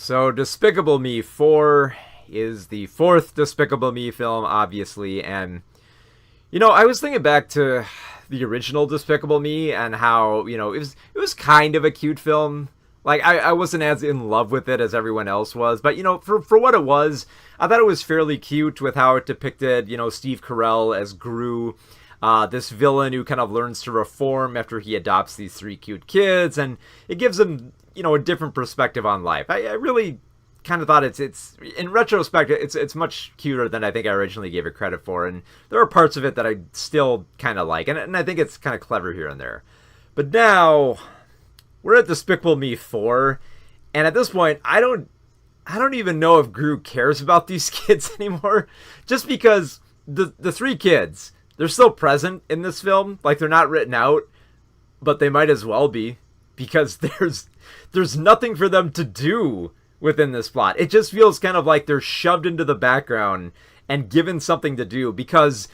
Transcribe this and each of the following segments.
So, Despicable Me 4 is the fourth Despicable Me film, obviously, and, I was thinking back to the original Despicable Me and how, it was kind of a cute film. Like, I wasn't as in love with it as everyone else was, but, for what it was, I thought it was fairly cute with how it depicted, Steve Carell as Gru, this villain who kind of learns to reform after he adopts these three cute kids, and it gives him, a different perspective on life. I really kind of thought it's in retrospect, it's much cuter than I think I originally gave it credit for, and there are parts of it that I still kind of like, and I think it's kind of clever here and there. But now we're at Despicable Me 4, and at this point, I don't even know if Gru cares about these kids anymore, just because the three kids, they're still present in this film. Like, they're not written out, but they might as well be, because there's nothing for them to do within this plot. It just feels kind of like they're shoved into the background and given something to do, because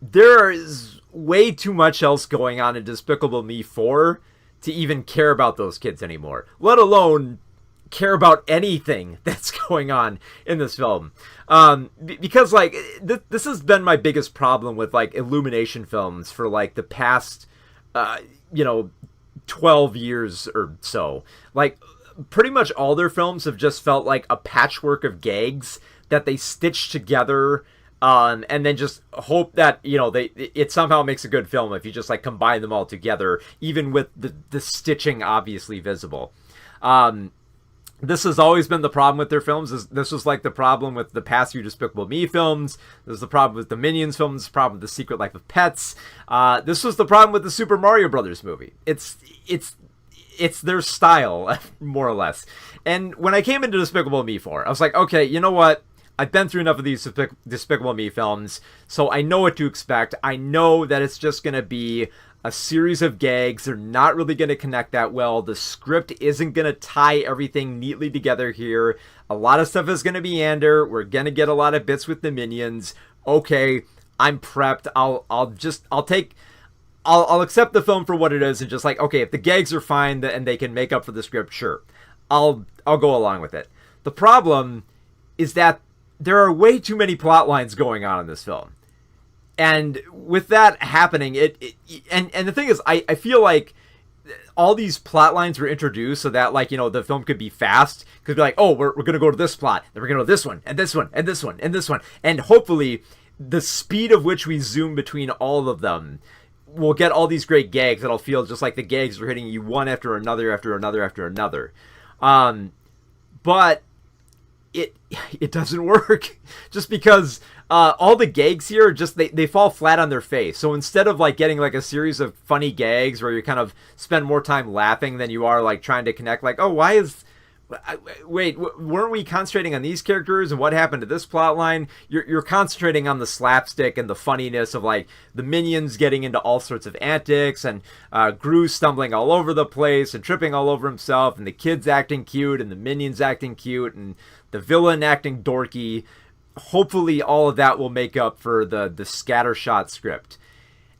there is way too much else going on in Despicable Me 4 to even care about those kids anymore, let alone care about anything that's going on in this film. Because, like, this has been my biggest problem with, like, Illumination films for, like, the past, 12 years or so. Like, pretty much all their films have just felt like a patchwork of gags that they stitch together, and then just hope that, it somehow makes a good film if you just, like, combine them all together, even with the stitching obviously visible. This has always been the problem with their films. This was like the problem with the past few Despicable Me films. This was the problem with the Minions films. The problem with The Secret Life of Pets. This was the problem with the Super Mario Brothers movie. It's their style, more or less. And when I came into Despicable Me 4, I was like, okay, you know what? I've been through enough of these Despicable Me films, so I know what to expect. I know that it's just going to be a series of gags. They're not really going to connect that well. The script isn't going to tie everything neatly together here. A lot of stuff is going to meander. We're going to get a lot of bits with the Minions. Okay, I'm prepped. I'll accept the film for what it is, and just like, okay, if the gags are fine and they can make up for the script, sure, I'll go along with it. The problem is that there are way too many plot lines going on in this film. And with that happening, and the thing is, I feel like all these plot lines were introduced so that, like, the film could be fast. Could be like, oh, we're going to go to this plot, then we're going to go to this one, and this one, and this one, and this one. And hopefully, the speed of which we zoom between all of them will get all these great gags that'll feel just like the gags are hitting you one after another, after another, after another. But it doesn't work, just because all the gags here just they fall flat on their face. So instead of, like, getting, like, a series of funny gags where you kind of spend more time laughing than you are, like, trying to connect, like, oh, weren't we concentrating on these characters and what happened to this plot line? You're concentrating on the slapstick and the funniness of, like, the Minions getting into all sorts of antics, and Gru stumbling all over the place and tripping all over himself, and the kids acting cute, and the Minions acting cute, and the villain acting dorky. Hopefully all of that will make up for the scattershot script.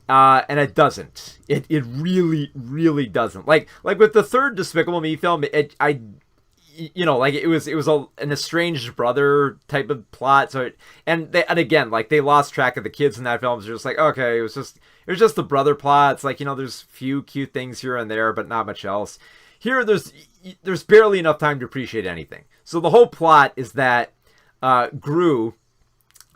And it doesn't. It really, really doesn't. Like with the third Despicable Me film, it was an estranged brother type of plot. So and again, like, they lost track of the kids in that film. So just like, okay, it was just the brother plot. It's like, there's few cute things here and there, but not much else. Here, there's barely enough time to appreciate anything. So the whole plot is that Gru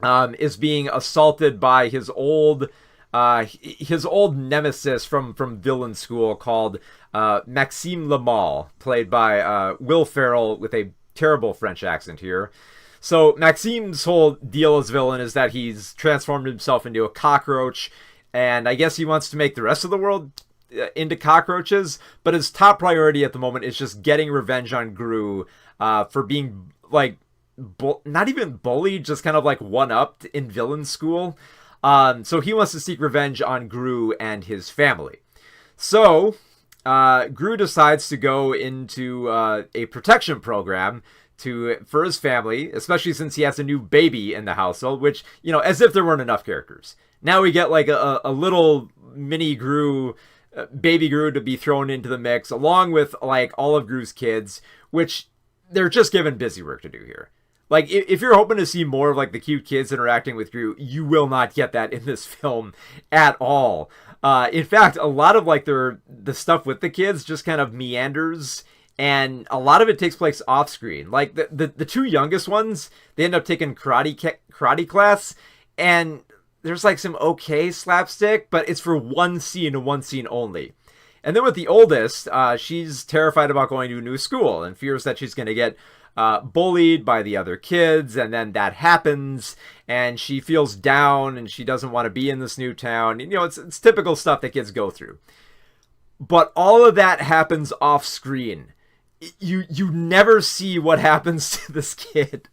is being assaulted by his old nemesis from villain school called Maxime Lamal, played by Will Ferrell with a terrible French accent here. So Maxime's whole deal as villain is that he's transformed himself into a cockroach, and I guess he wants to make the rest of the world into cockroaches, but his top priority at the moment is just getting revenge on Gru for being, like, not even bullied, just kind of, like, one-upped in villain school. So he wants to seek revenge on Gru and his family. So Gru decides to go into a protection program for his family, especially since he has a new baby in the household, which, as if there weren't enough characters. Now we get, like, a little mini Gru, baby Gru, to be thrown into the mix, along with, like, all of Gru's kids, which they're just given busy work to do here. Like, if you're hoping to see more of, like, the cute kids interacting with Gru, you will not get that in this film at all. In fact, a lot of, like, the stuff with the kids just kind of meanders, and a lot of it takes place off-screen. Like, the two youngest ones, they end up taking karate class, and there's, like, some okay slapstick, but it's for one scene and one scene only. And then with the oldest, she's terrified about going to a new school and fears that she's going to get bullied by the other kids, and then that happens, and she feels down, and she doesn't want to be in this new town. You know, it's typical stuff that kids go through. But all of that happens off screen. You never see what happens to this kid.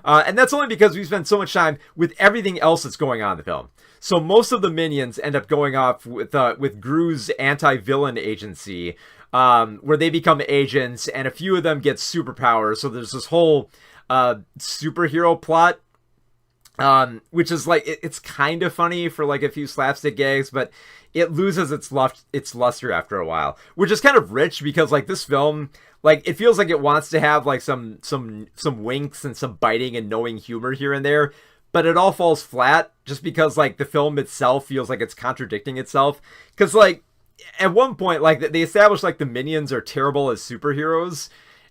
And that's only because we spend so much time with everything else that's going on in the film. So most of the minions end up going off with Gru's anti-villain agency, where they become agents, and a few of them get superpowers. So there's this whole superhero plot, which is like, it's kind of funny for like a few slapstick gags, but it loses its luster after a while, which is kind of rich because like this film, like it feels like it wants to have like some winks and some biting and knowing humor here and there, but it all falls flat just because like the film itself feels like it's contradicting itself. Because like at one point, like they establish like the minions are terrible as superheroes,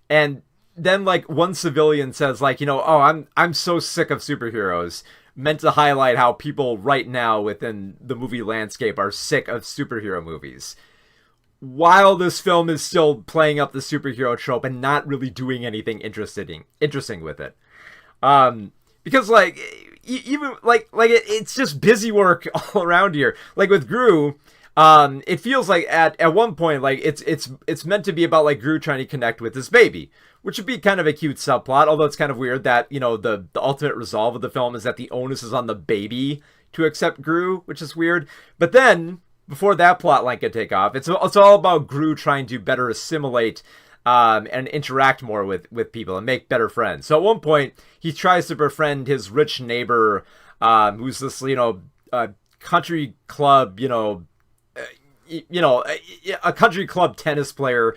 and then like one civilian says like, you know, oh, I'm so sick of superheroes, meant to highlight how people right now within the movie landscape are sick of superhero movies, while this film is still playing up the superhero trope and not really doing anything interesting with it. Because like even like it's just busy work all around here. Like with Gru, it feels like at one point like it's meant to be about like Gru trying to connect with this baby, which would be kind of a cute subplot. Although it's kind of weird that, you know, the ultimate resolve of the film is that the onus is on the baby to accept Gru, which is weird. But then before that plot line can take off, it's all about Gru trying to better assimilate and interact more with people and make better friends. So at one point, he tries to befriend his rich neighbor, who's this, you know, country club, a country club tennis player,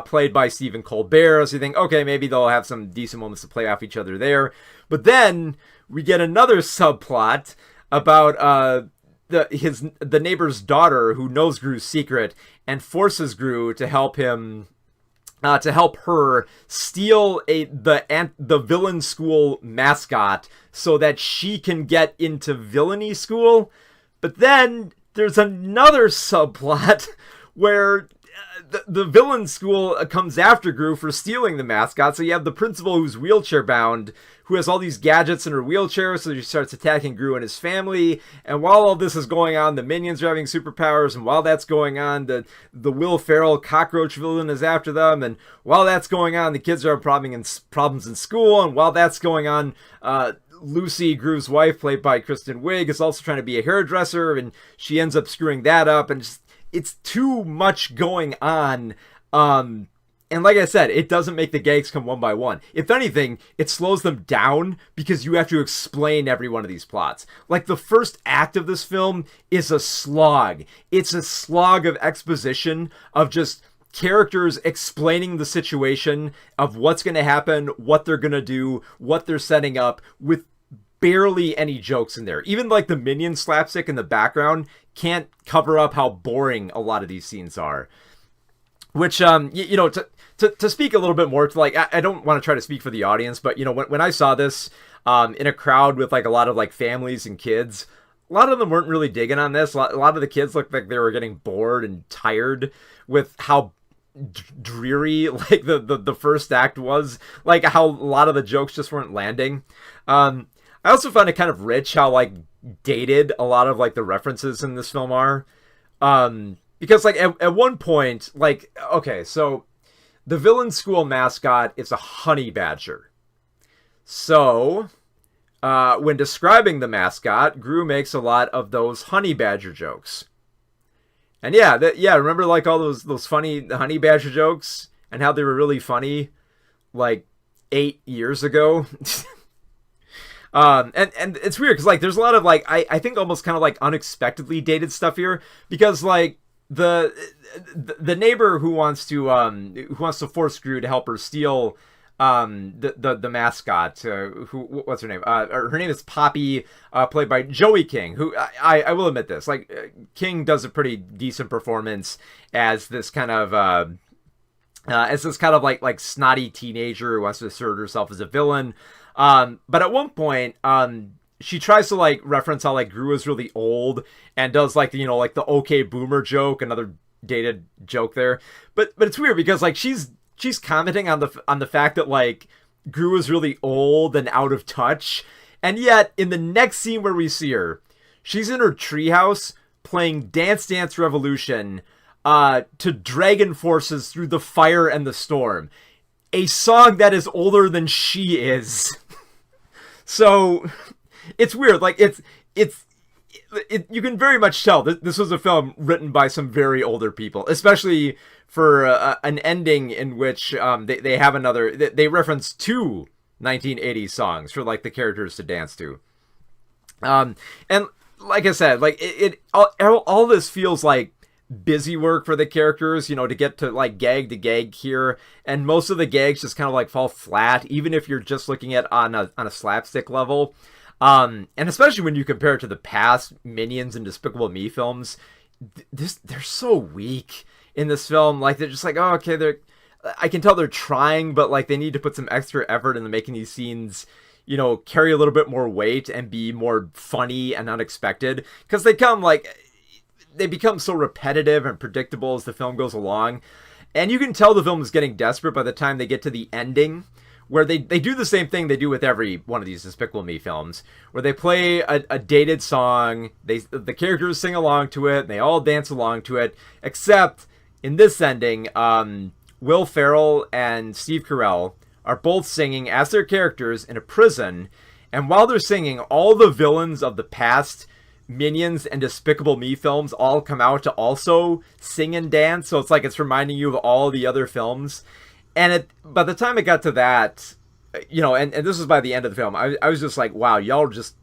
played by Stephen Colbert. So you think, okay, maybe they'll have some decent moments to play off each other there. But then we get another subplot about the neighbor's daughter who knows Gru's secret and forces Gru to help him. To help her steal the villain school mascot so that she can get into villainy school. But then there's another subplot where the villain school comes after Gru for stealing the mascot. So you have the principal who's wheelchair bound, who has all these gadgets in her wheelchair, so she starts attacking Gru and his family. And while all this is going on, the minions are having superpowers, and while that's going on, the Will Ferrell cockroach villain is after them, and while that's going on, the kids are having problems in school, and while that's going on, Lucy, Gru's wife, played by Kristen Wiig, is also trying to be a hairdresser, and she ends up screwing that up, and it's too much going on. And like I said, it doesn't make the gags come one by one. If anything, it slows them down because you have to explain every one of these plots. Like the first act of this film is a slog. It's a slog of exposition, of just characters explaining the situation of what's going to happen, what they're going to do, what they're setting up, with barely any jokes in there. Even like the minion slapstick in the background can't cover up how boring a lot of these scenes are. Which, to speak a little bit more to like, I don't want to try to speak for the audience, but you know, when I saw this in a crowd with like a lot of like families and kids, a lot of them weren't really digging on this. A lot of the kids looked like they were getting bored and tired with how dreary like the first act was, like how a lot of the jokes just weren't landing. I also found it kind of rich how like dated a lot of like the references in this film are. Because like at one point, like, okay, so the villain school mascot is a honey badger. So when describing the mascot, Gru makes a lot of those honey badger jokes. And yeah, remember like all those funny honey badger jokes and how they were really funny like 8 years ago. And it's weird because like there's a lot of like I think almost kind of like unexpectedly dated stuff here, because like the neighbor who wants to force Gru to help her steal the mascot, what's her name? Her name is Poppy, played by Joey King, who I will admit this, like, King does a pretty decent performance as this kind of like snotty teenager who wants to assert herself as a villain. But at one point, she tries to like reference how like Gru is really old and does like the, like the okay boomer joke, another dated joke there. But it's weird because like she's commenting on the fact that like Gru is really old and out of touch, and yet in the next scene where we see her, she's in her treehouse playing Dance Dance Revolution to Dragon Forces Through the Fire and the Storm, a song that is older than she is. So it's weird. Like you can very much tell that this was a film written by some very older people, especially for an ending in which they have they reference two 1980s songs for like the characters to dance to. And like I said, like all this feels like busy work for the characters, to get to like gag to gag here, and most of the gags just kind of like fall flat, even if you're just looking at on a slapstick level. And especially when you compare it to the past Minions and Despicable Me films, they're so weak in this film. Like, they're just like, oh, okay, I can tell they're trying, but like they need to put some extra effort into making these scenes, carry a little bit more weight and be more funny and unexpected, because they become so repetitive and predictable as the film goes along. And you can tell the film is getting desperate by the time they get to the ending, where they do the same thing they do with every one of these Despicable Me films, where they play a dated song, the characters sing along to it, and they all dance along to it, except in this ending, Will Ferrell and Steve Carell are both singing as their characters in a prison, and while they're singing, all the villains of the past Minions and Despicable Me films all come out to also sing and dance, so it's like it's reminding you of all the other films. And by the time it got to that, and this was by the end of the film, I was just like, wow, y'all just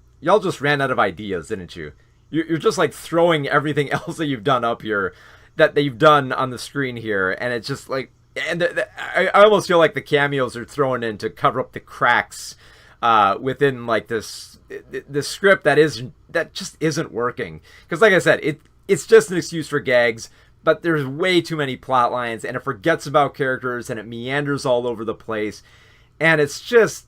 ran out of ideas, didn't you? You're just like throwing everything else that you've done up here, that you've done on the screen here, and it's just like, and I almost feel like the cameos are thrown in to cover up the cracks within like this script that just isn't working. Because like I said, it's just an excuse for gags. But there's way too many plot lines, and it forgets about characters, and it meanders all over the place, and it's just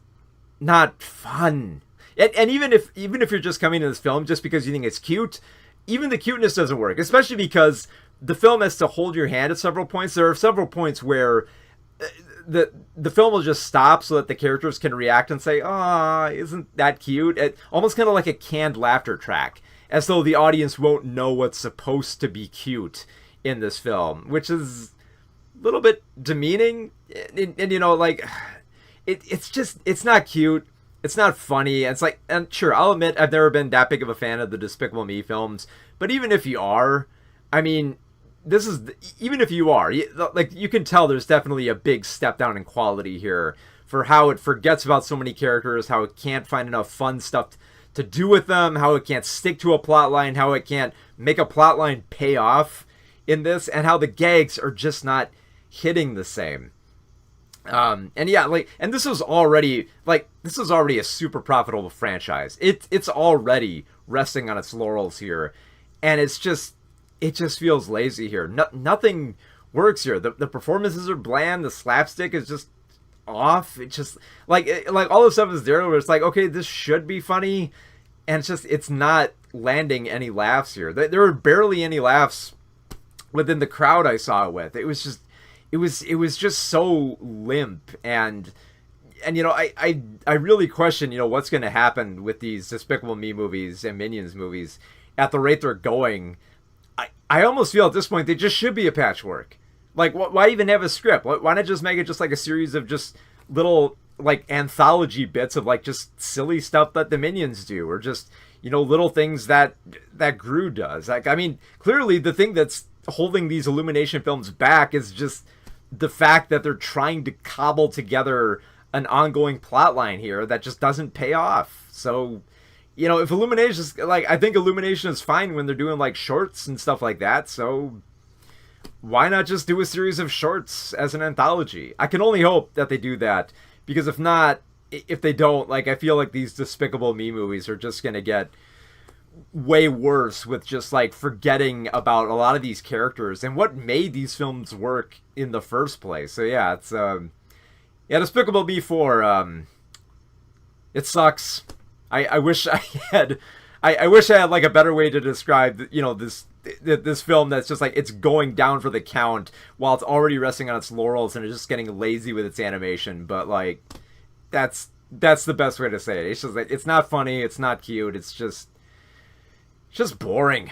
not fun. And even if you're just coming to this film just because you think it's cute, even the cuteness doesn't work, especially because the film has to hold your hand at several points. There are several points where the film will just stop so that the characters can react and say, "Ah, isn't that cute?" Almost kind of like a canned laughter track, as though the audience won't know what's supposed to be cute in this film, which is a little bit demeaning. And like, it's not cute, it's not funny, and it's like, and sure, I'll admit I've never been that big of a fan of the Despicable Me films, but even if you are, I mean, even if you are, like, you can tell there's definitely a big step down in quality here for how it forgets about so many characters, how it can't find enough fun stuff to do with them, how it can't stick to a plot line, how it can't make a plot line pay off in this, and how the gags are just not hitting the same. And yeah, like, and this is already a super profitable franchise. It's already resting on its laurels here, and it just feels lazy here. Nothing works here. The performances are bland. The slapstick is just off. It's just like all the stuff is there where it's like, okay, this should be funny, and it's not landing any laughs here. There were barely any laughs within the crowd I saw it with. It was just so limp, and I really question what's going to happen with these Despicable Me movies and Minions movies at the rate they're going. I almost feel at this point they just should be a patchwork. Like, why even have a script? Why not just make it just like a series of just little like anthology bits of like just silly stuff that the Minions do, or just little things that Gru does. Like, I mean, clearly the thing that's holding these Illumination films back is just the fact that they're trying to cobble together an ongoing plot line here that just doesn't pay off. So, if Illumination is like, I think Illumination is fine when they're doing like shorts and stuff like that. So why not just do a series of shorts as an anthology? I can only hope that they do that, Because if not, if they don't, like, I feel like these Despicable Me movies are just gonna get way worse with just like forgetting about a lot of these characters and what made these films work in the first place. So yeah, it's yeah, Despicable Me 4, it sucks. I wish I had I wish I had like a better way to describe, this film that's just like it's going down for the count while it's already resting on its laurels and it's just getting lazy with its animation. But like that's the best way to say it. It's just like it's not funny, it's not cute, it's just boring.